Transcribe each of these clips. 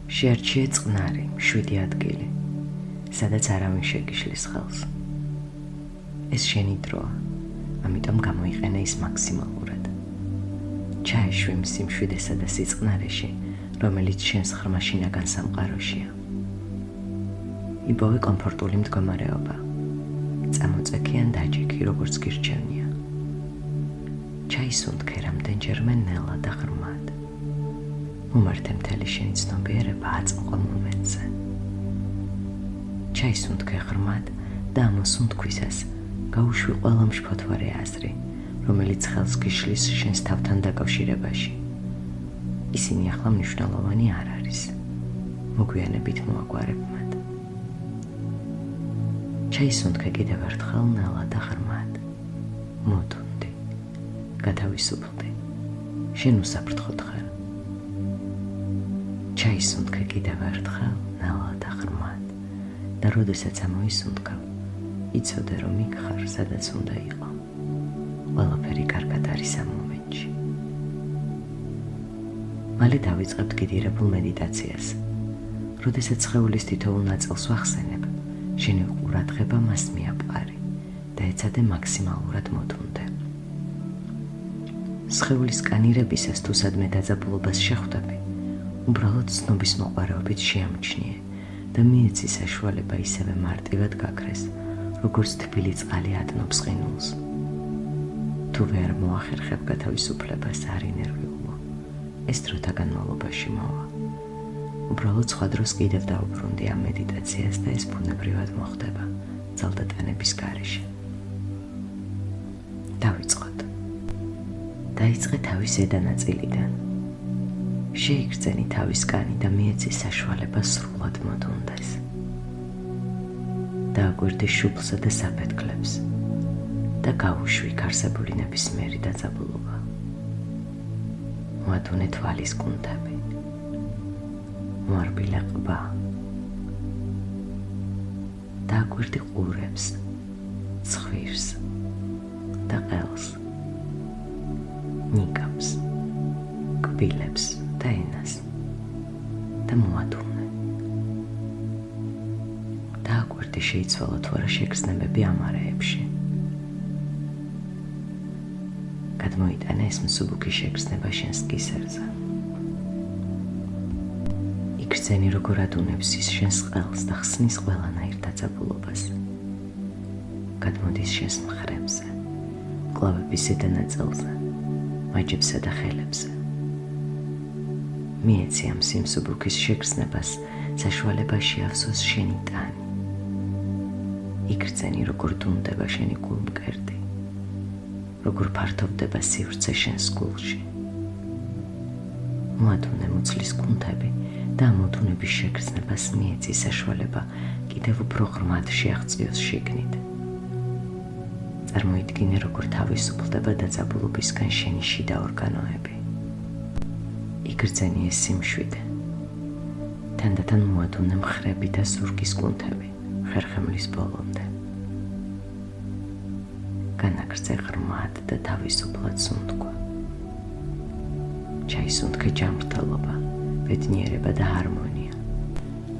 შეარჩიე წყნარი, მშვიდი ადგილი, სადაც არავინ შეგიშლის ხელს. ეს შენი დროა, ამიტომ გამოიყენე ის მაქსიმალურად. ჩაეშვი სიმშვიდესა და სიწყნარეში, რომელიც შენს ღრმა შინაგან სამყაროშია. იბოვე კომფორტული მდგომარეობა. წამოწექი ან დაჯექი, როგორც გირჩევნია. ჩაისუნთქე რამდენჯერმე ნელა და ღრმად. მომართე მთელი შენი ცნობიერება აწმყო მომენტზე. ჩაისუნთქე ღრმად და ამოსუნთქვისას გაუშვი ყველა მშფოთვარე აზრი, რომელიც ხელს გიშლის შენს თავთან დაკავშირებაში. ისინი ახლა მნიშვნელოვანი არ არის. მოგვიანებით მოაგვარებ მათ. ჩაისუნთქე კიდევ ერთხელ ნელა და ღრმად. მოდუნდი, გათავისუფლდი, შენ უსაფრთხოდ ხარ. ჩაისუნთქე კიდევ ერთხელ ნელა და ღრმად და როდესაც ამოისუნთქავ, იცოდე რომ იქ ხარ, სადაც უნდა იყო. ყველაფერი კარგად არის ამ მომენტში. მალე დავიწყებთ კიდირებულ მედიტაციას. როდესაც სხეულის თითოეულ ნაწილს ვახსენებ, შენი ყურადღება მას მიაპყარი და ეცადე მაქსიმალურად მოდუნდე. სხეულის სკანირებისას თუ სადმე დაძაბულობას შეხვდები, უბრალოდ ცნობის მოყვარეობით შეამჩნიე და მიეცი საშუალება ისევე მარტივად გაქრეს, როგორც თბილი წყალი ატნობს ყინულს. თუ ვერ მოახერხებ გათავისუფლებას, არ ინერვიულო, ეს დროთა განმავლობაში მოვა. უბრალოდ სხვა დროს კიდევ დაუბრუნდი ამ მედიტაციას და ეს ბუნებრივად მოხდება ძალდატანების გარეშე. დავიწყოთ. დაიწყე თავის ზედა ნაწილიდან. შეიგრძენი თავის კანი და მიეცი საშუალება სრულად მოდუნდეს. დააკვირდი შუბლსა და საფეთქლებს და გაუშვი არსებული ნებისმიერი დაძაბულობა. მოადუნე თვალის კუნთები. მოარბილე ყბა. დააკვირდი ყურებს, ცხვირს და ყელს, ნიკაპს, კბილებს და ენას და მოადუნე. დააკვირდი შეიცვალა თუ არა შეგრძნებები ამ არეებში. გადმოიტანე ეს მსუბუქი შეგრძნება შენს კისერზე. იგრძენი როგორ ადუნებს ის შენს ყელს და ხსნის ყველანაირ დაძაბულობას. გადმოდის შენს მხრებზე, მკლავების ზედა ნაწილზე, მაჯებსა და ხელებზე. მიეცი ამ სიმსუბუქის შეგრძნებას საშუალება შეავსოს შენი ტანი. იგრძენი როგორ დუმდება შენი გულმკერდი, როგორ ფართოვდება სივრცე შენს გულში. მოადუნე მუცლის კუნთები და ამ ოდუნების შეგრძნებას მიეცი საშუალება კიდევ უფრო ღრმად შეაღწიოს შიგნით. წარმოიდგინე როგორ თავისუფლდება დაძაბულობისგან შენი შიდა ორგანოები. იგრძენი ეს სიმშვიდე. თანდათან მოადუნე მხრები და ზურგის კუნთები ხერხემლის ბოლომდე. განაგრძე ღრმად და თავისუფლად სუნთქვა. ჩაისუნთქე ჯანმრთელობა, ბედნიერება და ჰარმონია.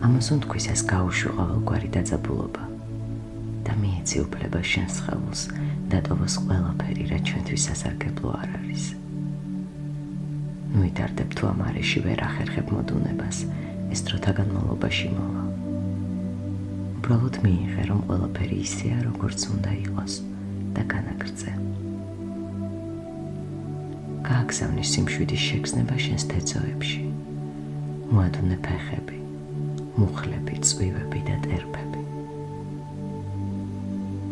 ამოსუნთქვისას გაუშვი ყოველგვარი დაძაბულობა და მიეცი უფლება შენს სხეულს დატოვოს ყველაფერი, რაც ჩვენთვის სასარგებლო არ არის. ნუიტარდებ თუ ამ არეში ვერ ახერხებ მოდუნებას, ეს დროთა განმავლობაში მოვა. უბრალოდ მიიღე, რომ ყველაფერი ისეა, როგორც უნდა იყოს და განაგრძე. გააგზავნე სიმშვიდის შეგრძნება შენს თეძოებში. მოადუნე ფეხები, მუხლები, წვივები და ტერფები.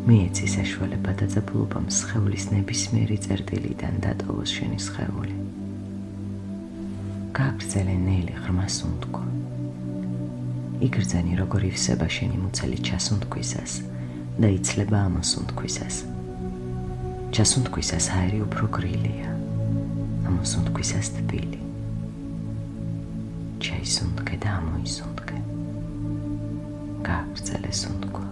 მიეცი საშუალება დაძაბულობამ სხეულის ნებისმიერი წერტილიდან დატოვოს შენი სხეული. გააგრძელე ნელი ღრმა სუნთქვა. იგრძენი როგორ ივსება შენი მუცელი ჩასუნთქვისას და იცლება ამოსუნთქვისას. ჩასუნთქვისას აერი უფრო გრილია, ამოსუნთქვისას თბილი. ჩაისუნთქე და ამოისუნთქე. გააგრძელე სუნთქვა.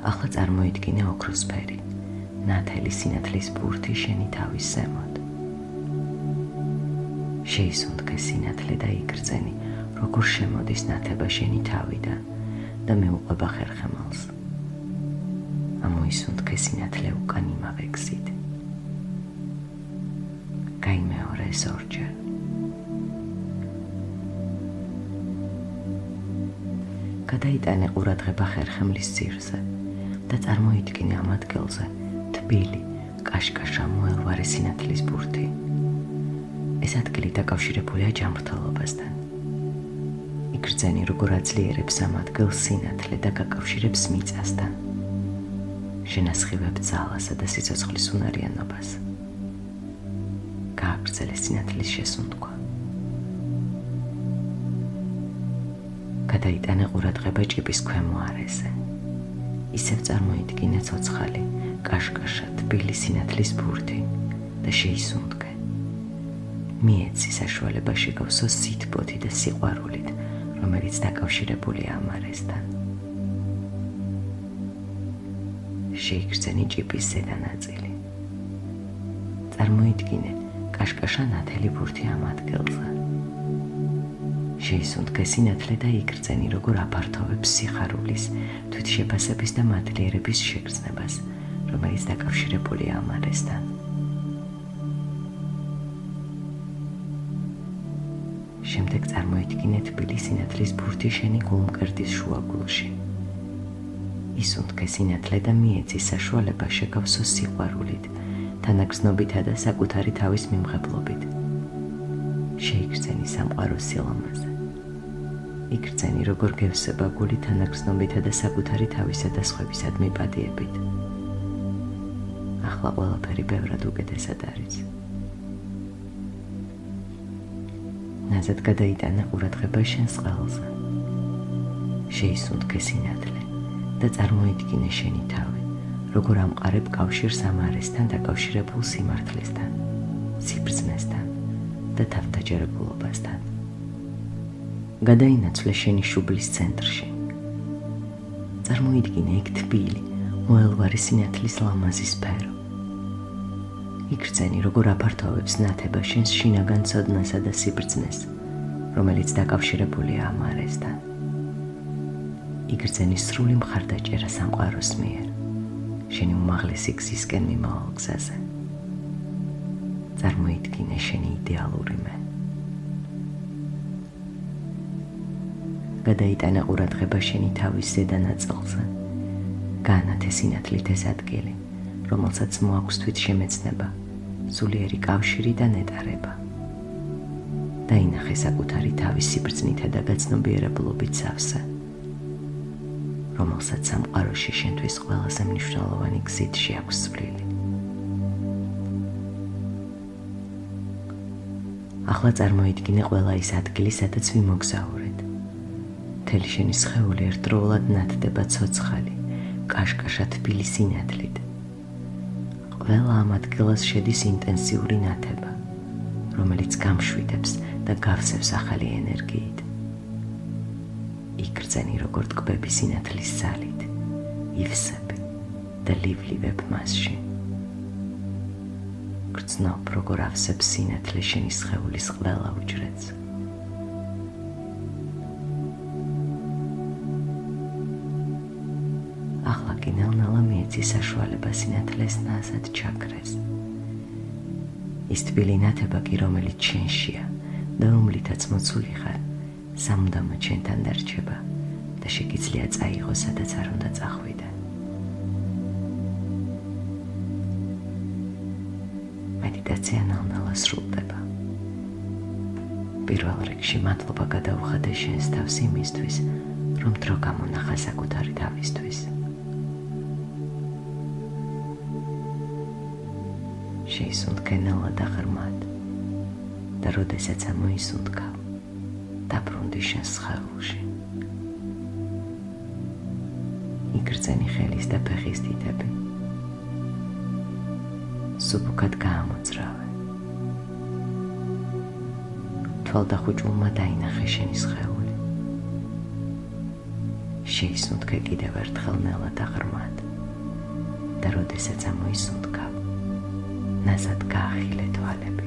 ახლა წარმოიდგინე ოქროსფერი, ნათელი სინათლის ბურთი შენი თავის ზემოთ. შეისუნთქე სინათლე და იგრძენი, როგორ შემოდის ნათება შენი თავიდან და მეუყვება ხერხემალს. ამოისუნთქე სინათლე უკან იმავე გზით. გაიმეორე ეს ორჯერ. გადაიტანე ყურადღება ხერხემლის ძირზე და წარმოიდგინე ამ ადგილზე თბილი, კაშკაშა მოელვარე სინათლის ბურთი. ეს ადგილი დაკავშირებულია ჯანმრთელობასთან. იგრძენი, როგორ აძლიერებს ამ ადგილს სინათლე და გაკავშირებს მიწასთან. შენასხივებ ძალასა და სიცოცხლის უნარიანობას. გააგრძელე სინათლის შესუნთქვა. გადაიტანე ყურადღება ჭიბის ქვემო არეზე. ისევ წარმოიდგინე ცოცხალი, კაშკაშა, თბილი სინათლის ბურთი და შეისუნთქე. მიეცი საშუალება შეგავსო სითბოთი და სიყვარულით, რომელიც დაკავშირებულია ამ არესთან. შეიგრძენი ჭიბის ზედა ნაწილი. წარმოიდგინე კაშკაშა ნათელი ბურთი ამ ადგილზე. შეისუნთქე სინათლე და იგრძენი, როგორ აფართოვებს სიხარულის, თვითშეფასების და მადლიერების შეგრძნებას, რომელიც დაკავშირებულია ამ არესთან. შემდეგ წარმოიდგინე თბილი სინათლის ბურთი შენი გულმკერდის შუაგულში. ისუნთქე სინათლე და მიეცი საშუალება შეგავსო სიყვარულით, თანაგრძნობითა და საკუთარი თავის მიმღებლობით. შეიგრძენი სამყარო სილამაზე. იგრძენი, როგორ გევსება გული თანაგრძნობითა და საკუთარი თავისა და სხვებისადმი პატიებით. ახლა ყველაფერი ბევრად უკეთესად არის. ნაზად გადაიტანე ყურადღება შენს ყელზე. შეისუნთქე სინათლე და წარმოიდგინე შენი თავი, როგორ ამყარებ კავშირს ამ არესთან დაკავშირებულ სიმართლესთან, სიბრძნესთან და თავდაჯერებულობასთან. გადაინაცვლე შენი შუბლის ცენტრში. წარმოიდგინე იქ თბილი, მოელვარე სინათლის ლამაზი სფერო. იგრძენი, როგორ აფართოვებს ნათება შენს შინაგან ცოდნასა და სიბრძნეს, რომელიც დაკავშირებულია ამ არესთან. იგრძენი სრული მხარდაჭერა სამყაროს მიერ, შენი უმაღლესი გზისკენ მიმავალ გზაზე. წარმოიდგინე შენი იდეალური მე. გადაიტანე ყურადღება შენი თავის ზედა ნაწილზე. გაანათე სინათლით ეს ადგილი, რომელსაც მოაქვს თვითშემეცნება, სულიერი კავშირი და ნეტარება. დაინახე საკუთარი თავის სიბრძნითა და გაცნობიერებლობით სავსე, რომელსაც სამყაროში შენთვის ყველაზე მნიშვნელოვანი გზით შეაქვს წვლილი. ახლა წარმოიდგინე ყველა ის ადგილი, სადაც ვიმოგზაურეთ. მთელი შენი სხეული ერთდროულად ნათდება ცოცხალი, კაშკაშა თბილი სინათლით. ყველა ამ ადგილას შედის ინტენსიური ნათება, რომელიც გამშვიდებს და გავსევს ახალი ენერგიით. იგრძენი, როგორ ტკბები სინათლის ზალით, ივსები და ლივლივებ მასში. გრძნობ, როგორ ავსებს სინათლე შენი სხეულის ყველა უჯრედს. ახლა კი ნელ-ნელა მიეცი საშუალება სინათლეს ნაზად ჩაქრეს. ის თბილი ნათება კი, რომელიც შენშია და რომლითაც მოცული ხარ, სამუდამოდ შენთან დარჩება და შეგიძლია წაიღო, სადაც არ უნდა წახვიდე. მედიტაცია ნელ-ნელა სრულდება. პირველ რიგში მადლობა გადაუხადე შენს თავს იმისთვის, რომ დრო გამონახა საკუთარი თავისთვის. შეისუნთქე ნელა და ღრმად და როდესაც ამოისუნთქავ, დაბრუნდი შენს სხეულში. იგრძენი ხელის და ფეხის დიდები. სუბუქად გაამოძრავე. თვალდახუჭულმა დაინახე შენი სხეული. შეისუნთქე კიდევ ერთხელ ნელა და ღრმად და როდესაც ამოისუნთქავ, ნაზად გაახილე თვალები.